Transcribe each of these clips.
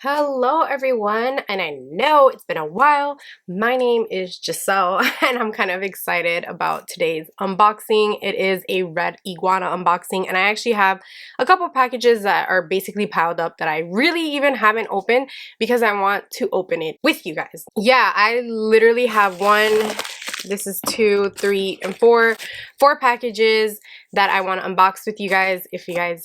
Hello everyone, and I know it's been a while. My name is Gissel and I'm kind of excited about today's unboxing. It is a Red Iguana unboxing, and I actually have a couple packages that are basically piled up that I really even haven't opened because I want to open it with you guys. Yeah, I literally have this is 2, 3, and 4 packages that I want to unbox with you guys. If you guys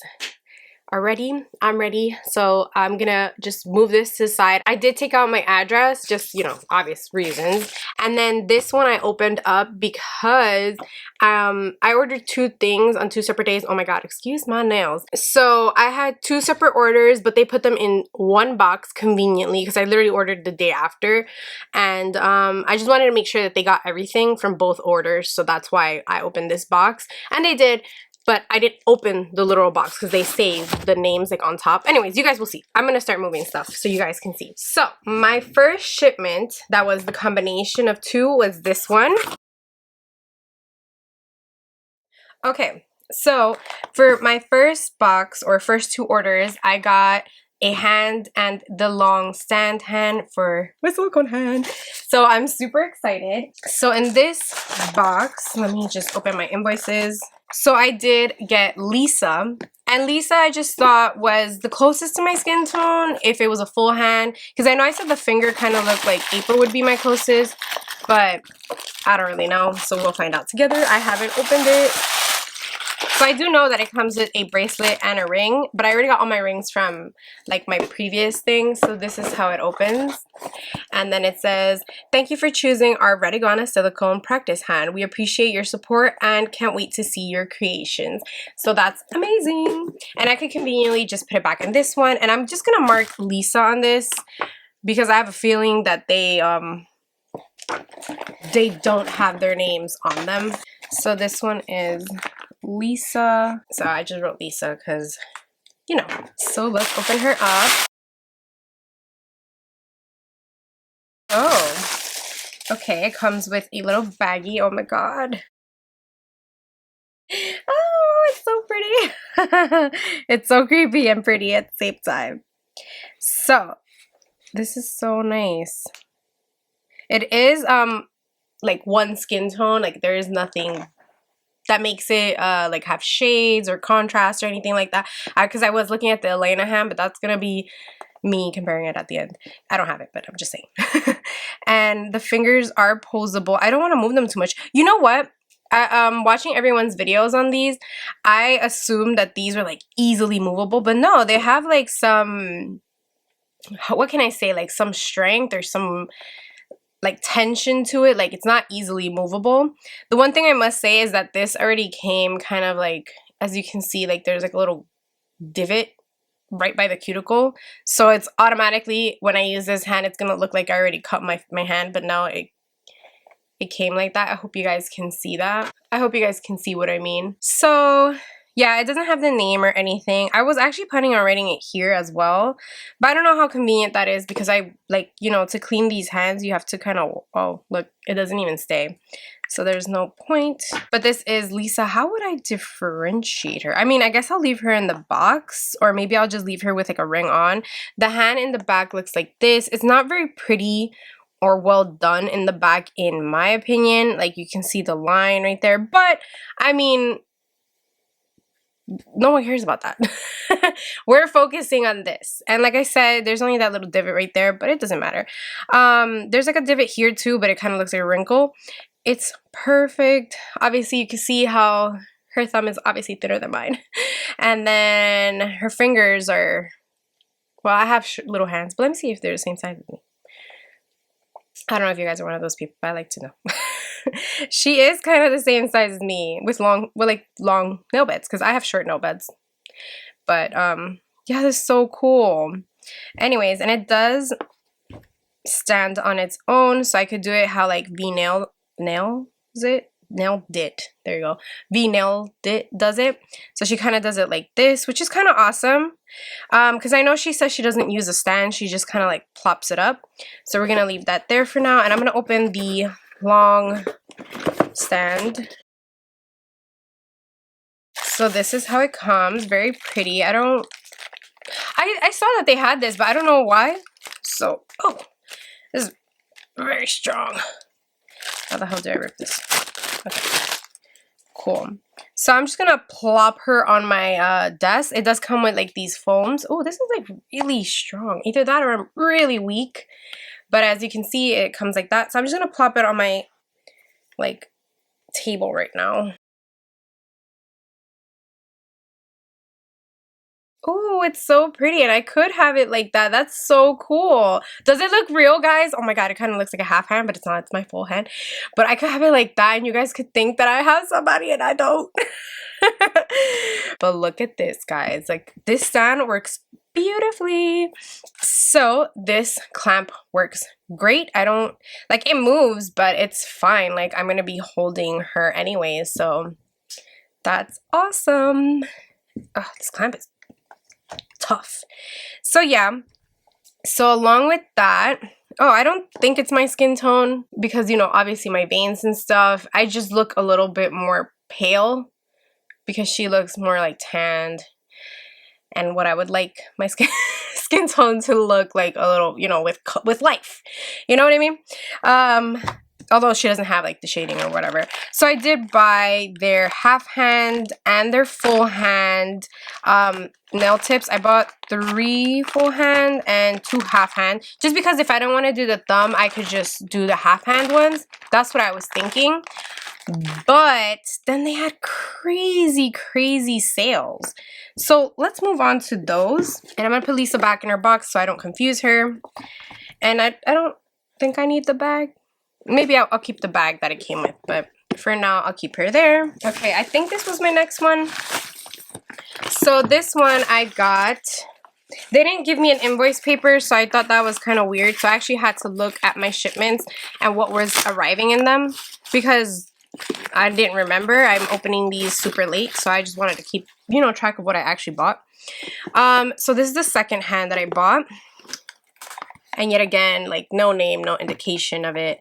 are ready, I'm ready. So I'm gonna just move this to the side. I did take out my address, just, you know, obvious reasons. And then this one I opened up because I ordered 2 things on 2 separate days. Oh my god, excuse my nails. So I had 2 separate orders, but they put them in one box conveniently because I literally ordered the day after. And I just wanted to make sure that they got everything from both orders. So that's why I opened this box. And they did. But I didn't open the literal box because they saved the names like on top. Anyways, you guys will see. I'm gonna start moving stuff so you guys can see. So my first shipment that was the combination of 2 was this one. Okay, so for my first box or first 2 orders, I got a hand and the long stand hand for my silicone hand. So I'm super excited. So in this box, let me just open my invoices. So I did get Lisa, and Lisa I just thought was the closest to my skin tone if it was a full hand, because I know I said the finger kind of looked like April would be my closest, but I don't really know, so we'll find out together. I haven't opened it. So I do know that it comes with a bracelet and a ring, but I already got all my rings from like my previous thing. So this is how it opens. And then it says, "Thank you for choosing our Red Iguana silicone practice hand. We appreciate your support and can't wait to see your creations." So that's amazing. And I could conveniently just put it back in this one. And I'm just gonna mark Lisa on this because I have a feeling that they don't have their names on them. So this one is Lisa. So I just wrote Lisa because, you know. So let's open her up. Oh, okay. It comes with a little baggie. Oh my god. Oh, it's so pretty. It's so creepy and pretty at the same time. So this is so nice. It is like one skin tone. Like there is nothing that makes it like have shades or contrast or anything like that, because I was looking at the Elena hand, but that's gonna be me comparing it at the end. I don't have it, but I'm just saying. And the fingers are posable. I don't want to move them too much. You know what, watching everyone's videos on these, I assumed that these were like easily movable, but no, they have like some, what can I say, like some strength or some like tension to it. Like it's not easily movable. The one thing I must say is that this already came kind of like, as you can see, like there's like a little divot right by the cuticle, so it's automatically, when I use this hand, it's gonna look like I already cut my hand, but no, it came like that. I hope you guys can see that. I hope you guys can see what I mean. So yeah, it doesn't have the name or anything. I was actually planning on writing it here as well, but I don't know how convenient that is because I, like, you know, to clean these hands, you have to kind of, oh, look, it doesn't even stay. So there's no point. But this is Lisa. How would I differentiate her? I mean, I guess I'll leave her in the box, or maybe I'll just leave her with like a ring on. The hand in the back looks like this. It's not very pretty or well done in the back, in my opinion. Like you can see the line right there, but I mean, no one cares about that. We're focusing on this. And like I said, there's only that little divot right there, but it doesn't matter. There's like a divot here too, but it kind of looks like a wrinkle. It's perfect. Obviously, you can see how her thumb is obviously thinner than mine. And then her fingers are, well, I have little hands, but let me see if they're the same size as me. I don't know if you guys are one of those people, but I like to know. She is kind of the same size as me with long nail beds, because I have short nail beds. But yeah, this is so cool. Anyways, and it does stand on its own, so I could do it how like nailed it. There you go. Nailed it does it. So she kind of does it like this, which is kind of awesome. Because I know she says she doesn't use a stand, she just kind of like plops it up. So we're gonna leave that there for now, and I'm gonna open the long stand. So this is how it comes. Very pretty. I I saw that they had this, but I don't know why. So, oh, this is very strong. How the hell do I rip this? Okay, cool. So I'm just gonna plop her on my desk. It does come with like these foams. Oh, this is like really strong. Either that or I'm really weak. But as you can see, it comes like that. So I'm just gonna plop it on my like table right now. Oh, it's so pretty, and I could have it like that. That's so cool. Does it look real, guys? Oh my god, it kind of looks like a half hand, but it's not. It's my full hand. But I could have it like that, and you guys could think that I have somebody, and I don't. But look at this, guys. Like, this stand works beautifully. So this clamp works great. I don't, like, it moves, but it's fine. Like, I'm gonna be holding her anyways, so that's awesome. Oh, this clamp is tough. So yeah, so along with that, oh, I don't think it's my skin tone because, you know, obviously my veins and stuff, I just look a little bit more pale because she looks more like tanned, and what I would like my skin tone to look like a little, you know, with life, you know what I mean? Although she doesn't have like the shading or whatever. So I did buy their half hand and their full hand nail tips. I bought 3 full hand and 2 half hand. Just because if I don't want to do the thumb, I could just do the half hand ones. That's what I was thinking. But then they had crazy sales. So let's move on to those. And I'm going to put Lisa back in her box so I don't confuse her. And I don't think I need the bag. Maybe I'll keep the bag that it came with, but for now I'll keep her there. Okay, I think this was my next one. So this one I got, they didn't give me an invoice paper, so I thought that was kind of weird. So I actually had to look at my shipments and what was arriving in them because I didn't remember. I'm opening these super late, so I just wanted to keep, you know, track of what I actually bought. So this is the second hand that I bought. And yet again, like, no name, no indication of it.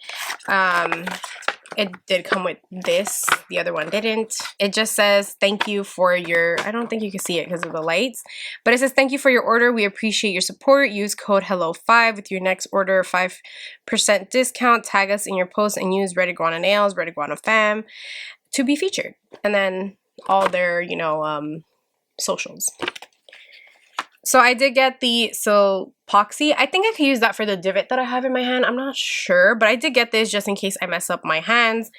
It did come with this. The other one didn't. It just says, thank you for your, I don't think you can see it because of the lights. But it says, thank you for your order. We appreciate your support. Use code HELLO5 with your next order. 5% discount. Tag us in your post and use Red Iguana Nails, Red Iguana Fam to be featured. And then all their, you know, socials. So I did get the epoxy. I think I could use that for the divot that I have in my hand. I'm not sure, but I did get this just in case I mess up my hands.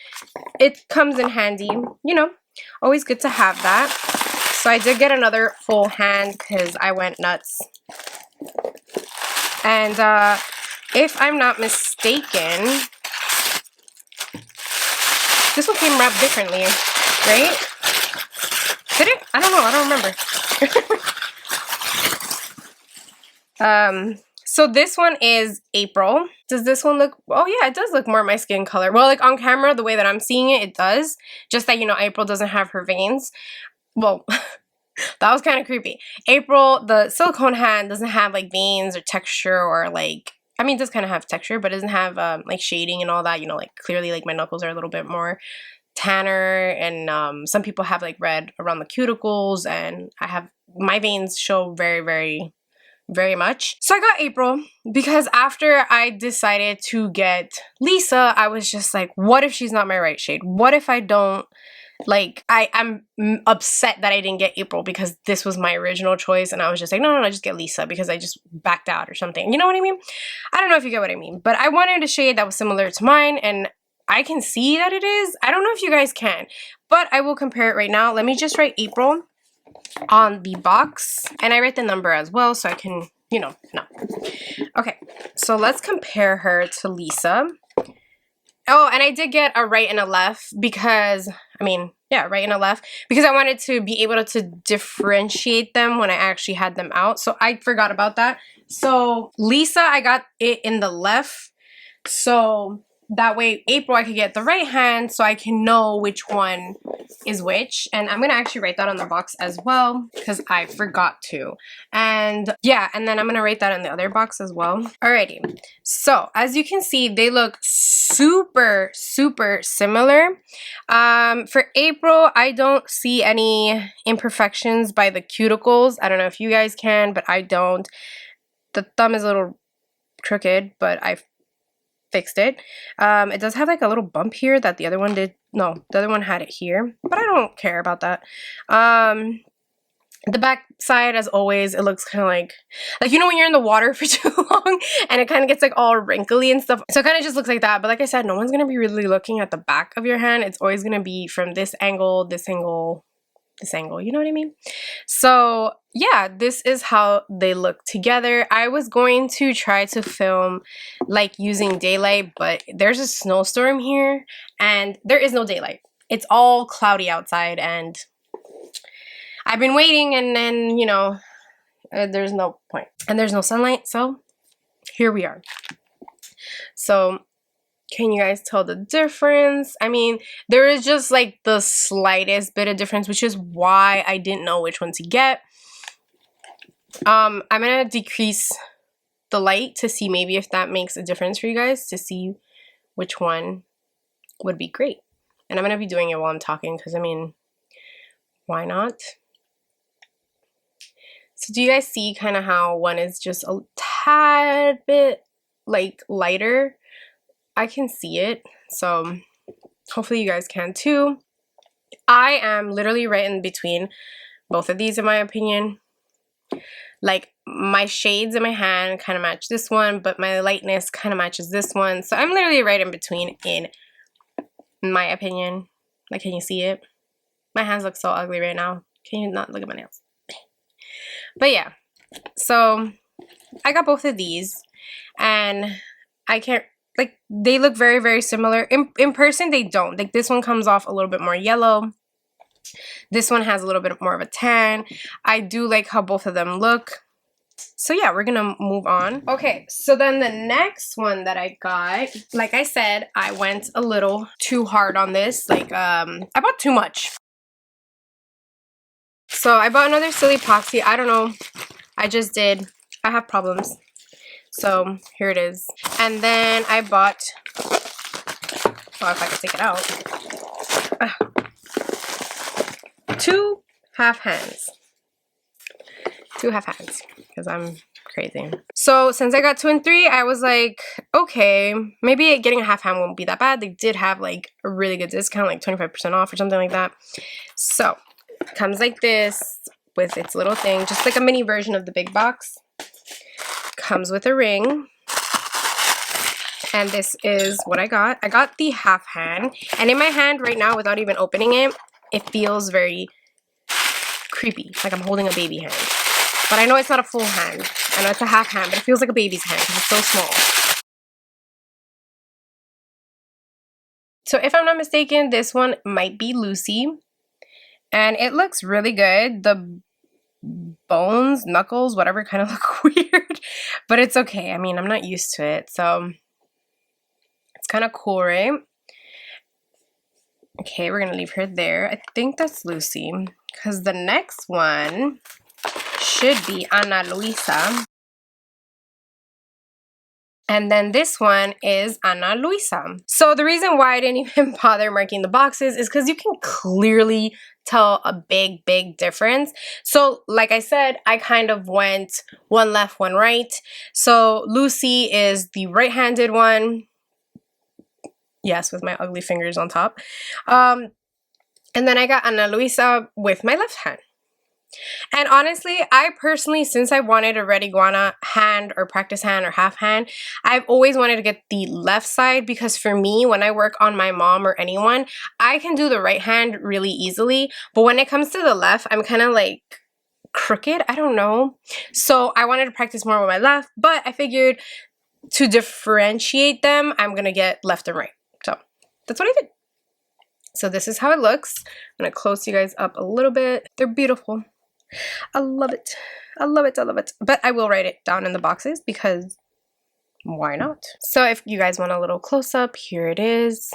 It comes in handy, you know, always good to have that. So I did get another full hand because I went nuts. And if I'm not mistaken, this one came wrapped differently, right? Did it? I don't know. I don't remember. So this one is April. Does this one look, oh yeah, it does look more my skin color. Well, like on camera, the way that I'm seeing it, it does. Just that, you know, April doesn't have her veins. Well, that was kind of creepy. April, the silicone hand, doesn't have like veins or texture or like, I mean, it does kind of have texture, but it doesn't have like shading and all that. You know, like clearly like my knuckles are a little bit more tanner, and some people have like red around the cuticles, and I have, my veins show very much. So I got April because after I decided to get Lisa, I was just like, what if she's not my right shade? What if I don't, like, I'm upset that I didn't get April because this was my original choice, and I was just like, no, just get Lisa because I just backed out or something. You know what I mean? I don't know if you get what I mean, but I wanted a shade that was similar to mine, and I can see that it is. I don't know if you guys can, but I will compare it right now. Let me just write April on the box, and I write the number as well so I can, you know, no. Okay, so let's compare her to Lisa. Oh, and I did get a right and a left because, I mean, yeah, right and a left, because I wanted to be able to differentiate them when I actually had them out. So I forgot about that. So Lisa, I got it in the left. So that way April I could get the right hand so I can know which one is which. And I'm gonna actually write that on the box as well because I forgot to. And yeah, and then I'm gonna write that in the other box as well. Alrighty, so as you can see, they look super similar. For April, I don't see any imperfections by the cuticles. I don't know if you guys can, but I don't. The thumb is a little crooked, but I fixed it. It does have like a little bump here that the other one did. No, the other one had it here, but I don't care about that. The back side, as always, it looks kind of like you know when you're in the water for too long and it kind of gets like all wrinkly and stuff. So it kind of just looks like that. But like I said, no one's gonna be really looking at the back of your hand. It's always gonna be from this angle, this angle, this angle, you know what I mean? So yeah, this is how they look together. I was going to try to film like using daylight, but there's a snowstorm here and there is no daylight. It's all cloudy outside and I've been waiting and then, you know, there's no point. And there's no sunlight, so here we are. So can you guys tell the difference? I mean, there is just like the slightest bit of difference, which is why I didn't know which one to get. I'm gonna decrease the light to see maybe if that makes a difference for you guys, to see which one would be great. And I'm gonna be doing it while I'm talking because I mean, why not? So do you guys see kind of how one is just a tad bit like lighter? I can see it, so hopefully you guys can too. I am literally right in between both of these in my opinion. Like my shades in my hand kind of match this one, but my lightness kind of matches this one. So I'm literally right in between in my opinion. Like, can you see it? My hands look so ugly right now. Can you not look at my nails? But yeah, so I got both of these and I can't, like, they look very similar. In person, they don't. Like, this one comes off a little bit more yellow. This one has a little bit more of a tan. I do like how both of them look. So yeah, we're gonna move on. Okay, so then the next one that I got, like I said, I went a little too hard on this. Like, I bought too much. So I bought another silly epoxy. I don't know. I just did. I have problems. So here it is. And then I bought, oh, if I could take it out, 2 half hands. 2 half hands, because I'm crazy. So since I got 2 and 3, I was like, okay, maybe getting a half hand won't be that bad. They did have like a really good discount, like 25% off or something like that. So it comes like this with its little thing, just like a mini version of the big box. Comes with a ring. And this is what I got. I got the half hand. And in my hand right now, without even opening it, it feels very creepy. Like I'm holding a baby hand. But I know it's not a full hand. I know it's a half hand, but it feels like a baby's hand because it's so small. So if I'm not mistaken, this one might be Lucy. And it looks really good. The bones, knuckles, whatever, kind of look weird. But it's okay. I mean, I'm not used to it. So it's kind of cool, right? Okay, we're going to leave her there. I think that's Lucy. Because the next one should be Ana Luisa. And then this one is Ana Luisa. So the reason why I didn't even bother marking the boxes is because you can clearly tell a big difference. So like I said, I kind of went one left, one right. So Lucy is the right-handed one. Yes, with my ugly fingers on top. And then I got Ana Luisa with my left hand. And honestly, I personally, since I wanted a Red Iguana hand or practice hand or half hand, I've always wanted to get the left side because for me, when I work on my mom or anyone, I can do the right hand really easily. But when it comes to the left, I'm kind of like crooked. I don't know. So I wanted to practice more with my left, but I figured to differentiate them, I'm going to get left and right. So that's what I did. So this is how it looks. I'm going to close you guys up a little bit. They're beautiful. I love it. I love it. I love it. But I will write it down in the boxes because why not? So if you guys want a little close-up, here it is.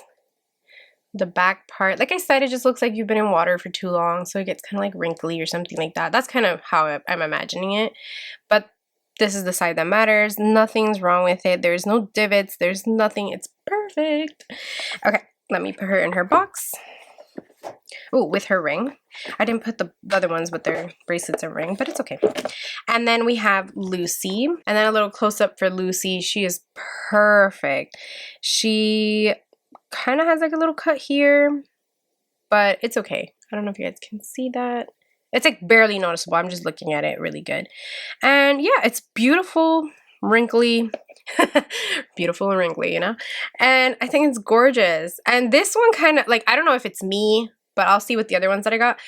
The back part, like I said, it just looks like you've been in water for too long, so it gets kind of like wrinkly or something like that. That's kind of how I'm imagining it. But this is the side that matters. Nothing's wrong with it. There's no divots. There's nothing. It's perfect. Okay, let me put her in her box. Oh, with her ring. I didn't put the other ones with their bracelets and ring, but it's okay. And then we have Lucy. And then a little close-up for Lucy. She is perfect. She kind of has like a little cut here, but it's okay. I don't know if you guys can see that. It's like barely noticeable. I'm just looking at it really good. And yeah, it's beautiful, wrinkly. Beautiful and wrinkly, you know? And I think it's gorgeous. And this one kind of, like, I don't know if it's me, but I'll see with the other ones that I got.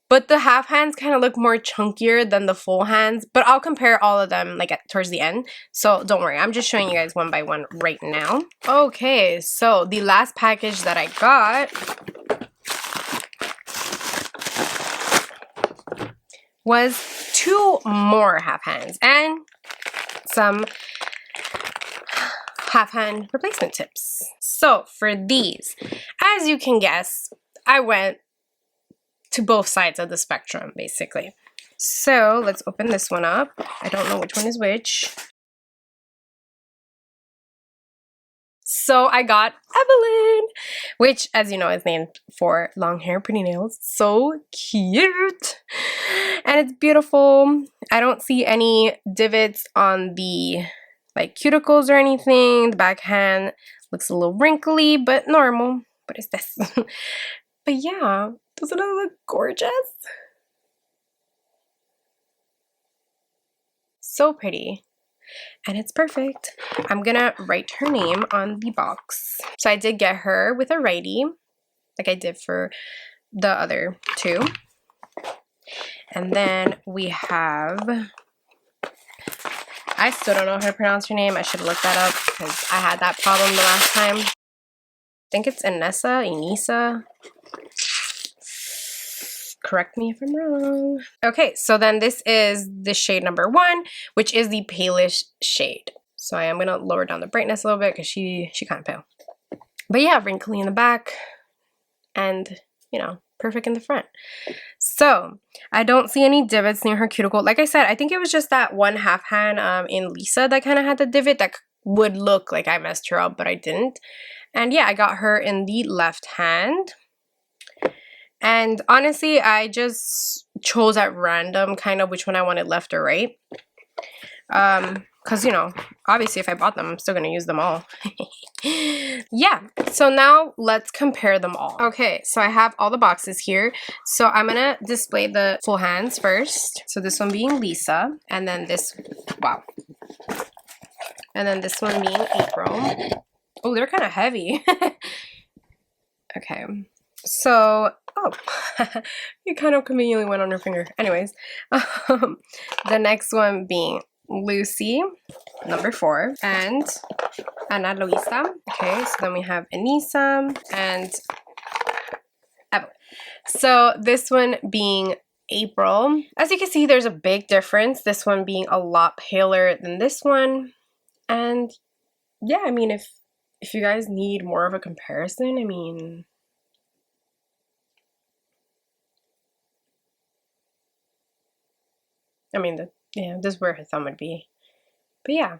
But the half hands kind of look more chunkier than the full hands. But I'll compare all of them like towards the end. So don't worry. I'm just showing you guys one by one right now. Okay, so the last package that I got was 2 more half hands and some half hand replacement tips. So for these, as you can guess, I went to both sides of the spectrum basically. So let's open this one up. I don't know which one is which. So I got Evelyn, which, as you know, is named for long hair, pretty nails. So cute. And it's beautiful. I don't see any divots on the like cuticles or anything. The backhand looks a little wrinkly, but normal. What is this? But yeah, doesn't it look gorgeous? So pretty. And it's perfect. I'm gonna write her name on the box. So I did get her with a righty, like I did for the other 2. And then we have, I still don't know how to pronounce her name. I should have looked that up because I had that problem the last time. I think it's Inisa. Correct me if I'm wrong. Okay, so then this is the shade number 1, which is the palish shade. So I am gonna lower down the brightness a little bit because she kind of pale. But yeah, wrinkly in the back and, you know, perfect in the front. So I don't see any divots near her cuticle. Like I said, I think it was just that one half hand in Lisa that kind of had the divot that would look like I messed her up, but I didn't. And yeah, I got her in the left hand. And honestly, I just chose at random kind of which one I wanted left or right. Because, you know, obviously if I bought them, I'm still going to use them all. Yeah, so now let's compare them all. Okay, so I have all the boxes here. So I'm going to display the full hands first. So this one being Lisa, and then this, wow. And then this one being April. Oh, they're kind of heavy. Okay. So, oh, it kind of conveniently went on her finger. Anyways, the next one being Lucy, number 4, and Ana Luisa. Okay, so then we have Inisa and Evelyn. So this one being April. As you can see, there's a big difference. This one being a lot paler than this one. And yeah, I mean, if you guys need more of a comparison, I mean, yeah, this is where her thumb would be. But yeah.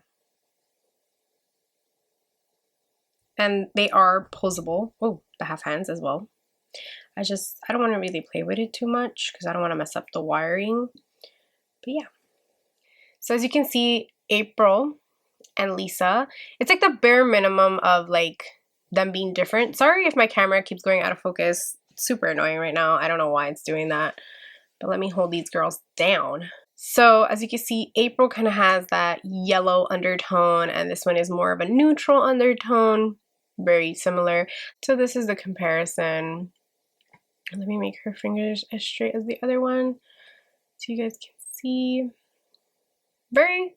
And they are posable. Oh, the half hands as well. I don't want to really play with it too much because I don't want to mess up the wiring. But yeah. So as you can see, April and Lisa, it's like the bare minimum of like them being different. Sorry if my camera keeps going out of focus. It's super annoying right now. I don't know why it's doing that. But let me hold these girls down. So as you can see, April kind of has that yellow undertone, and this one is more of a neutral undertone, very similar. So this is the comparison. Let me make her fingers as straight as the other one so you guys can see. Very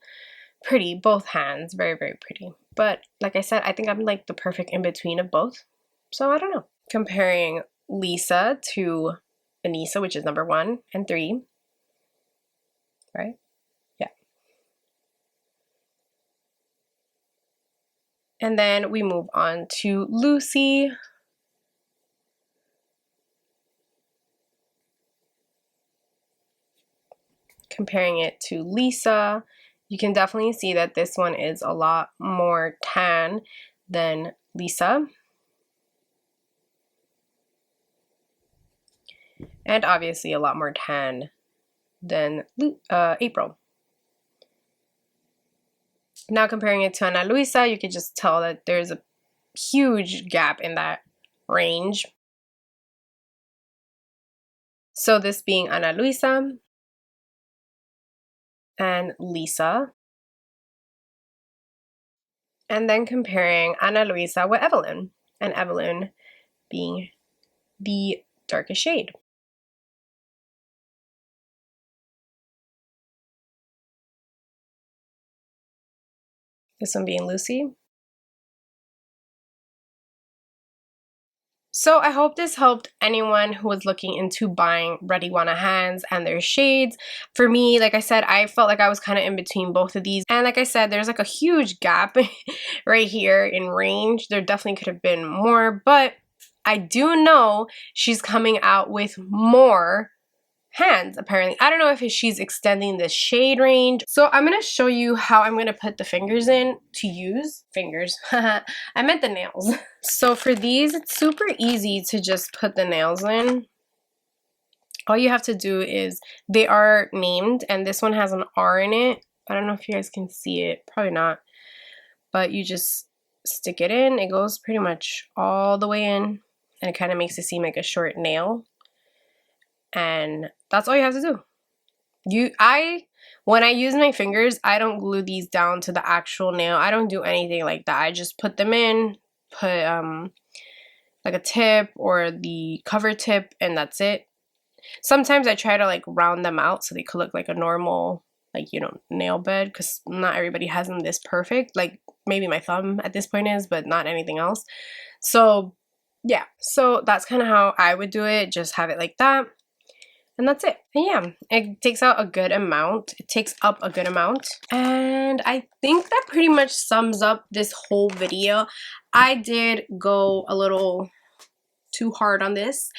pretty, both hands, very, very pretty. But like I said, I think I'm like the perfect in-between of both. So I don't know. Comparing Lisa to Inisa, which is number 1 and 3. Right? Yeah. And then we move on to Lucy. Comparing it to Lisa, you can definitely see that this one is a lot more tan than Lisa. And obviously a lot more tan than April. Now comparing it to Ana Luisa, you can just tell that there's a huge gap in that range. So this being Ana Luisa and Lisa. And then comparing Ana Luisa with Evelyn, and Evelyn being the darkest shade. This one being Lucy. So I hope this helped anyone who was looking into buying Red Iguana hands and their shades. For me, like I said, I felt like I was kind of in between both of these. And like I said, there's like a huge gap right here in range. There definitely could have been more, but I do know she's coming out with more hands apparently. I don't know if she's extending the shade range. So I'm going to show you how I'm going to put the fingers in to use fingers. I meant the nails. So for these, it's super easy to just put the nails in. All you have to do is, they are named and this one has an R in it. I don't know if you guys can see it, probably not, but you just stick it in. It goes pretty much all the way in and it kind of makes it seem like a short nail. And that's all you have to do. When I use my fingers, I don't glue these down to the actual nail. I don't do anything like that. I just put them in, put like a tip or the cover tip, and that's it. Sometimes I try to like round them out so they could look like a normal, like, you know, nail bed, because not everybody has them this perfect. Like maybe my thumb at this point is, but not anything else. So yeah, so that's kind of how I would do it. Just have it like that. And that's it. And yeah, it takes out a good amount. It takes up a good amount. And I think that pretty much sums up this whole video. I did go a little too hard on this,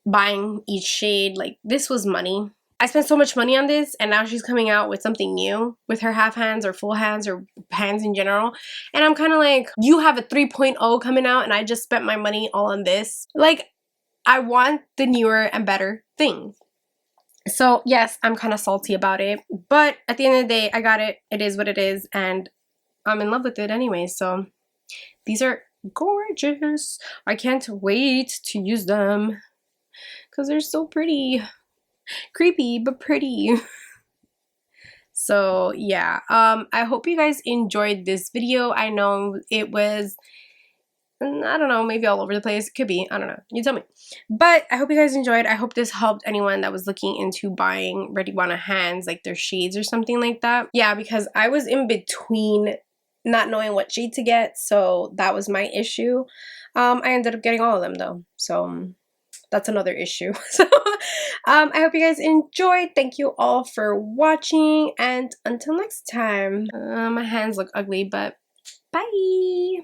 buying each shade. Like, this was money. I spent so much money on this, and now she's coming out with something new with her half hands or full hands or hands in general. And I'm kind of like, you have a 3.0 coming out and I just spent my money all on this. Like, I want the newer and better things. So yes, I'm kind of salty about it, but at the end of the day, I got it. It is what it is, and I'm in love with it anyway. So these are gorgeous. I can't wait to use them because they're so pretty. Creepy, but pretty. So yeah, I hope you guys enjoyed this video. I know it was, I don't know, maybe all over the place. It could be, I don't know, you tell me. But I hope you guys enjoyed. I hope this helped anyone that was looking into buying Red Iguana hands, like their shades or something like that. Yeah, because I was in between not knowing what shade to get, so that was my issue. I ended up getting all of them though, so that's another issue. So I hope you guys enjoyed. Thank you all for watching, and until next time. My hands look ugly, but bye.